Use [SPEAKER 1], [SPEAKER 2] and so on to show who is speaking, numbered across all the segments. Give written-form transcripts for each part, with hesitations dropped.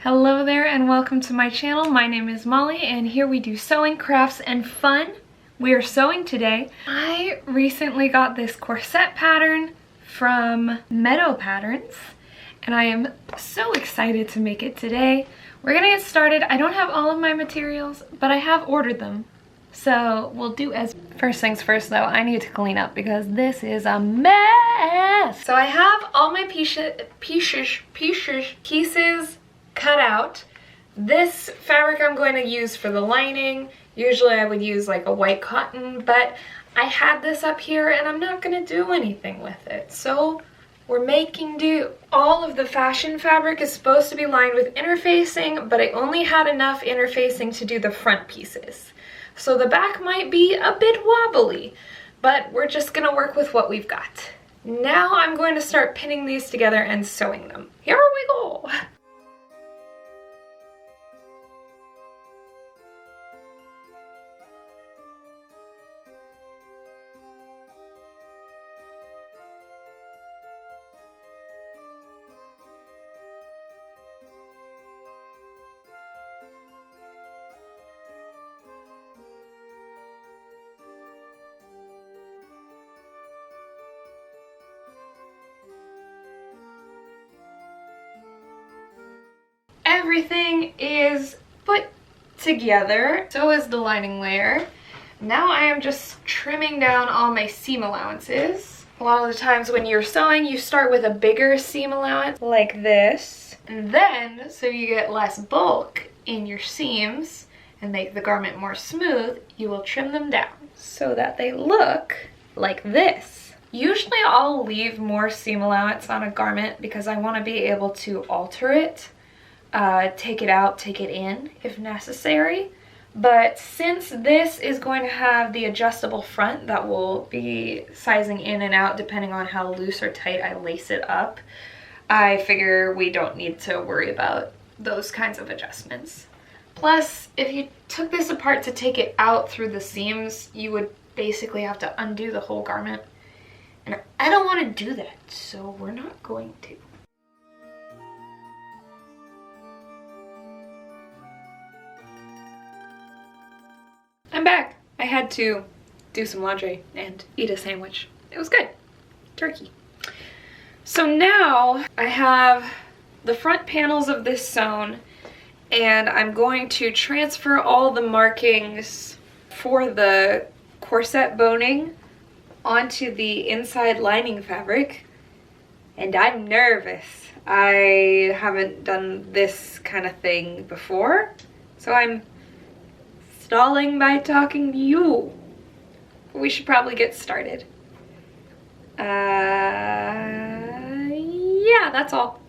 [SPEAKER 1] Hello there and welcome to my channel. My name is Molly and here we do sewing, crafts, and fun. We are sewing today. I recently got this corset pattern from Meadow Patterns and I am so excited to make it today. We're gonna get started. I don't have all of my materials, but I have ordered them. So we'll do as first things first though. I need to clean up because this is a mess. So I have all my pieces cut out. This fabric I'm going to use for the lining. Usually I would use like a white cotton, but I had this up here and I'm not going to do anything with it. So we're making do. All of the fashion fabric is supposed to be lined with interfacing, but I only had enough interfacing to do the front pieces. So the back might be a bit wobbly, but we're just going to work with what we've got. Now I'm going to start pinning these together and sewing them. Here we go! Everything is put together. So is the lining layer. Now I am just trimming down all my seam allowances. A lot of the times when you're sewing, you start with a bigger seam allowance like this. And then, so you get less bulk in your seams and make the garment more smooth, you will trim them down so that they look like this. Usually I'll leave more seam allowance on a garment because I want to be able to alter it. Take it out, take it in if necessary. But since this is going to have the adjustable front that will be sizing in and out depending on how loose or tight I lace it up, I figure we don't need to worry about those kinds of adjustments. Plus, if you took this apart to take it out through the seams, you would basically have to undo the whole garment. And I don't want to do that, so we're not going to. I'm back. I had to do some laundry and eat a sandwich. It was good. Turkey. So now I have the front panels of this sewn and I'm going to transfer all the markings for the corset boning onto the inside lining fabric. And I'm nervous. I haven't done this kind of thing before, so I'm stalling by talking to you. We should probably get started. Yeah, that's all.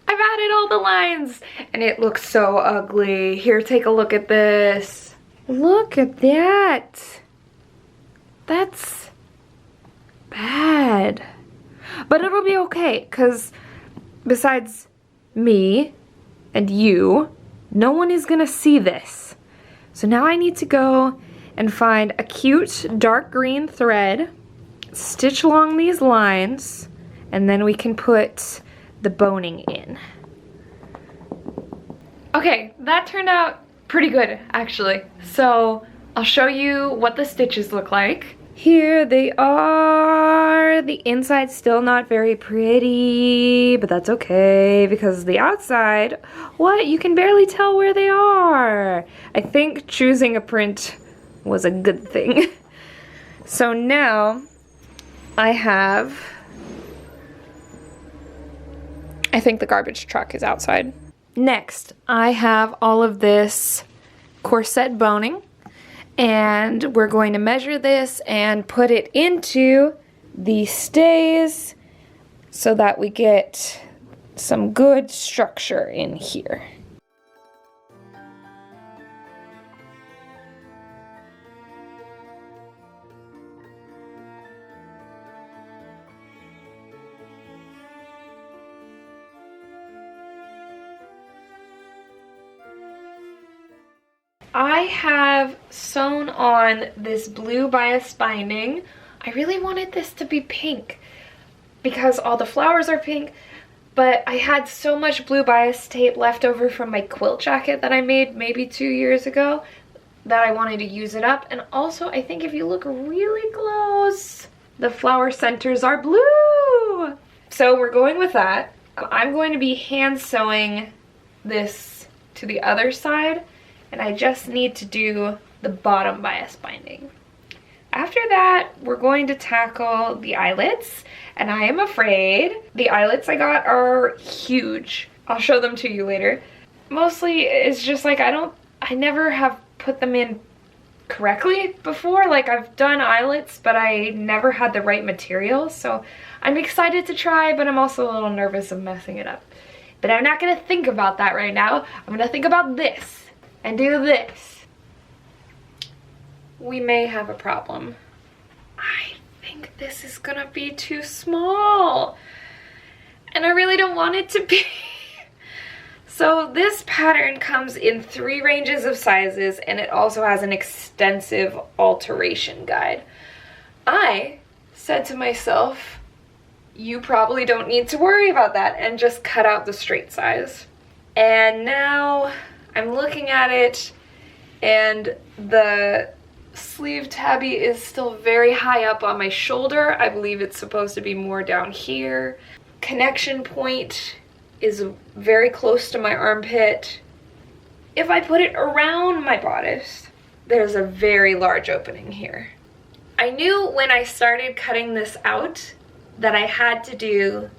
[SPEAKER 1] I've added all the lines and it looks so ugly. Here, take a look at this. Look at that. That's bad. But it'll be okay because besides me and you, no one is gonna see this. So now I need to go and find a cute dark green thread, stitch along these lines, and then we can put the boning in. Okay, that turned out pretty good actually. So I'll show you what the stitches look like. Here they are. The inside's still not very pretty, but that's okay because the outside, what? You can barely tell where they are. I think choosing a print was a good thing. So now I think the garbage truck is outside. Next, I have all of this corset boning, and we're going to measure this and put it into the stays so that we get some good structure in here. I have sewn on this blue bias binding. I really wanted this to be pink because all the flowers are pink, but I had so much blue bias tape left over from my quilt jacket that I made maybe 2 years ago that I wanted to use it up. And also, I think if you look really close, the flower centers are blue. So we're going with that. I'm going to be hand sewing this to the other side, and I just need to do the bottom bias binding. After that, we're going to tackle the eyelets, and I am afraid the eyelets I got are huge. I'll show them to you later. Mostly it's just like I never have put them in correctly before. Like, I've done eyelets, but I never had the right material, so I'm excited to try, but I'm also a little nervous of messing it up. But I'm not gonna think about that right now. I'm gonna think about this and do this. We may have a problem. I think this is gonna be too small, and I really don't want it to be. So this pattern comes in 3 ranges of sizes, and it also has an extensive alteration guide. I said to myself, you probably don't need to worry about that, and just cut out the straight size. And now I'm looking at it, and the sleeve tabby is still very high up on my shoulder. I believe it's supposed to be more down here. Connection point is very close to my armpit. If I put it around my bodice, there's a very large opening here. I knew when I started cutting this out that I had to do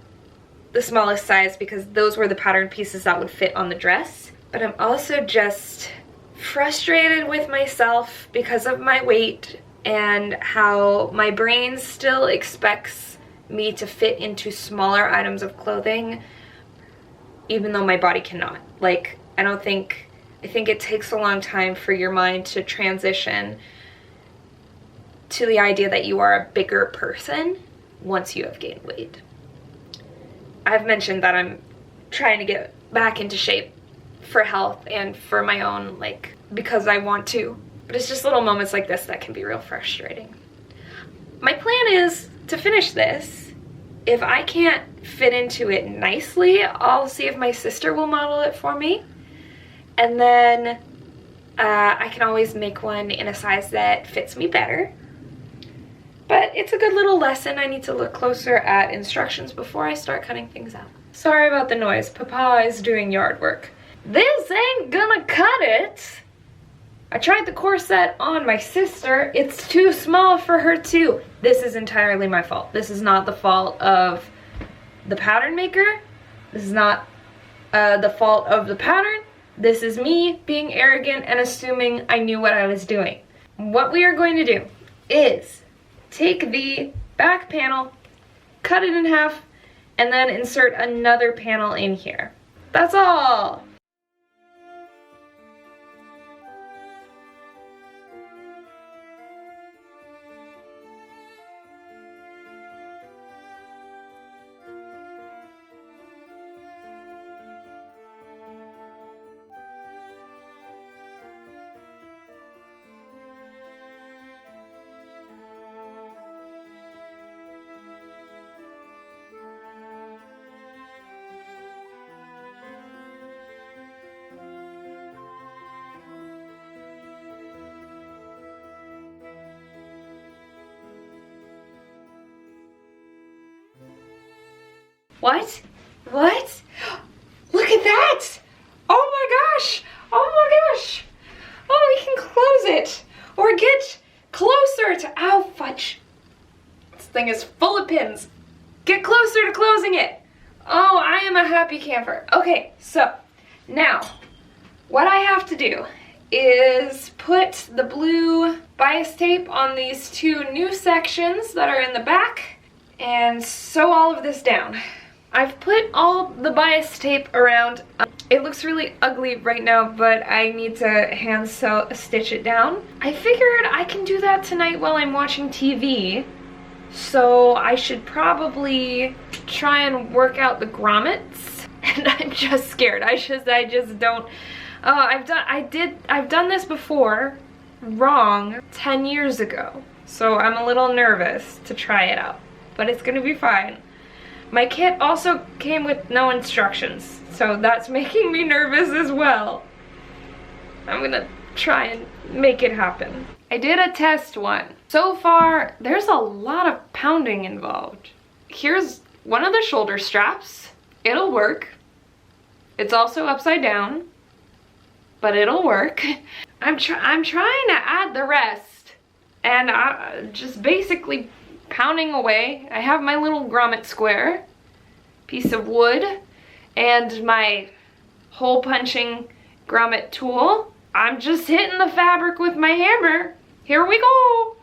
[SPEAKER 1] the smallest size because those were the pattern pieces that would fit on the dress. But I'm also just frustrated with myself because of my weight and how my brain still expects me to fit into smaller items of clothing even though my body cannot. Like, I think it takes a long time for your mind to transition to the idea that you are a bigger person once you have gained weight. I've mentioned that I'm trying to get back into shape for health and for my own, like, because I want to. But it's just little moments like this that can be real frustrating. My plan is to finish this. If I can't fit into it nicely, I'll see if my sister will model it for me. And then I can always make one in a size that fits me better. But it's a good little lesson. I need to look closer at instructions before I start cutting things out. Sorry about the noise. Papa is doing yard work. This ain't gonna cut it. I tried the corset on my sister. It's too small for her too. This is entirely my fault. This is not the fault of the pattern maker. This is not the fault of the pattern. This is me being arrogant and assuming I knew what I was doing. What we are going to do is take the back panel, cut it in half, and then insert another panel in here. That's all. What? What? Look at that! Oh my gosh! Oh my gosh! Oh, we can close it! Or get closer to... Ow, fudge! This thing is full of pins. Get closer to closing it! Oh, I am a happy camper. Okay, so now what I have to do is put the blue bias tape on these 2 new sections that are in the back and sew all of this down. I've put all the bias tape around. It looks really ugly right now, but I need to hand stitch it down. I figured I can do that tonight while I'm watching TV, so I should probably try and work out the grommets. And I'm just scared. I just don't Oh, I've done this before, wrong, 10 years ago. So I'm a little nervous to try it out, but it's gonna be fine. My kit also came with no instructions, so that's making me nervous as well. I'm gonna try and make it happen. I did a test one. So far, there's a lot of pounding involved. Here's one of the shoulder straps. It'll work. It's also upside down, but it'll work. I'm trying to add the rest, and just basically pounding away. I have my little grommet square, piece of wood, and my hole punching grommet tool. I'm just hitting the fabric with my hammer. Here we go.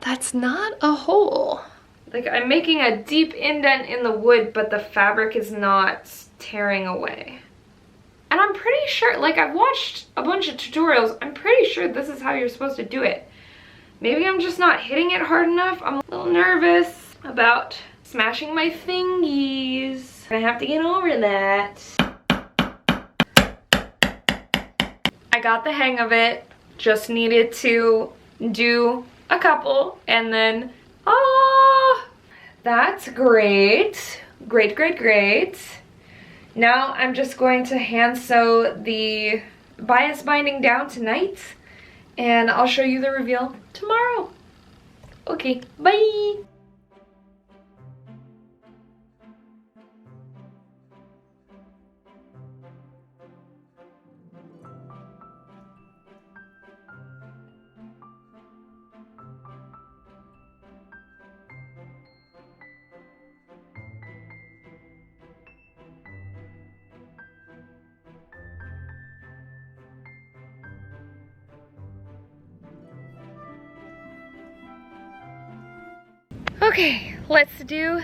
[SPEAKER 1] That's not a hole. Like, I'm making a deep indent in the wood, but the fabric is not tearing away. And I'm pretty sure, like, I've watched a bunch of tutorials, I'm pretty sure this is how you're supposed to do it. Maybe I'm just not hitting it hard enough. I'm a little nervous about smashing my fingies. I have to get over that. I got the hang of it. Just needed to do a couple and then, that's great. Great, great, great. Now I'm just going to hand sew the bias binding down tonight, and I'll show you the reveal tomorrow. Okay, bye. Okay, let's do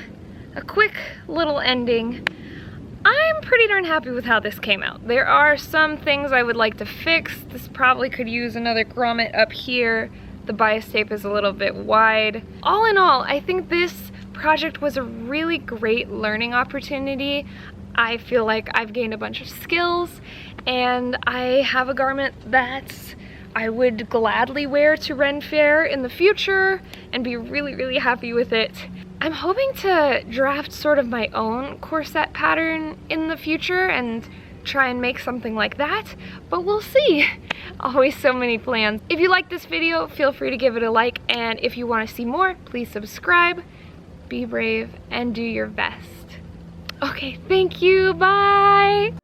[SPEAKER 1] a quick little ending. I'm pretty darn happy with how this came out. There are some things I would like to fix. This probably could use another grommet up here. The bias tape is a little bit wide. All in all, I think this project was a really great learning opportunity. I feel like I've gained a bunch of skills, and I have a garment that I would gladly wear to RenFaire in the future and be really, really happy with it. I'm hoping to draft sort of my own corset pattern in the future and try and make something like that, but we'll see. Always so many plans. If you like this video, feel free to give it a like, and if you want to see more, please subscribe, be brave, and do your best. Okay, thank you, bye!